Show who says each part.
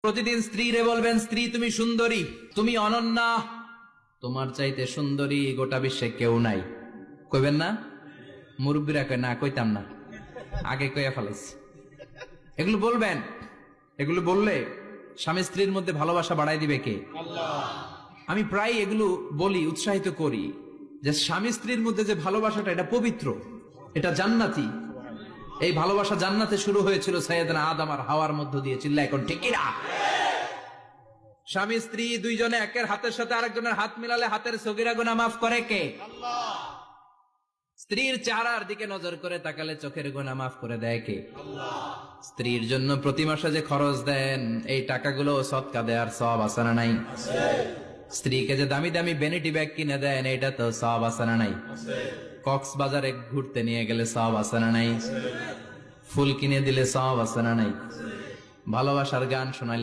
Speaker 1: প্রতিদিন স্ত্রীরে বলবেন, স্ত্রী তুমি সুন্দরী, তুমি অনন্যা, তোমার চাইতে সুন্দরী গোটা বিশ্বে কেউ নাই। কইবেন না? মুরব্বীরা কয় না, কইতাম না, আগে কইয়া ফেলাইছি। এগুলো বলবেন। এগুলো বললে স্বামী স্ত্রীর মধ্যে ভালোবাসা বাড়াই দিবে কে? আল্লাহ। আমি প্রায় এগুলো বলি, উৎসাহিত করি যে স্বামী স্ত্রীর মধ্যে যে ভালোবাসাটা, এটা পবিত্র, এটা জান্নাতি। এই ভালোবাসা জান্নাতে শুরু হয়েছিল সাইয়েদনা আদম আর হাওয়ার মধ্য দিয়ে। চিল্লা এখন ঠিক কিনা? স্বামী স্ত্রী দুইজনে একের হাতের সাথে আরেকজনের হাত মিলালে হাতের সগীরা গুনাহ মাফ করে কে? আল্লাহ। স্ত্রীর চেহারার দিকে নজর করে তাকালে চোখের গুনাহ মাফ করে দেয় কে? আল্লাহ। স্ত্রীর জন্য প্রতি মাসে যে খরচ দেন, এই টাকাগুলো সদকা দেওয়ার সওয়াব আছে না নাই? আছে। স্ত্রীকে যে দামি দামি ভ্যানিটি ব্যাগ কিনে দেন, এটা তো সওয়াব আছে না নাই? আছে। কক্সবাজারে ঘুরতে নিয়ে গেলে সওয়াব আছে না নাই? আছে। ফুল কিনে দিলে সওয়াব আছে না নাই? আছে। ভালোবাসার গান শোনাইলে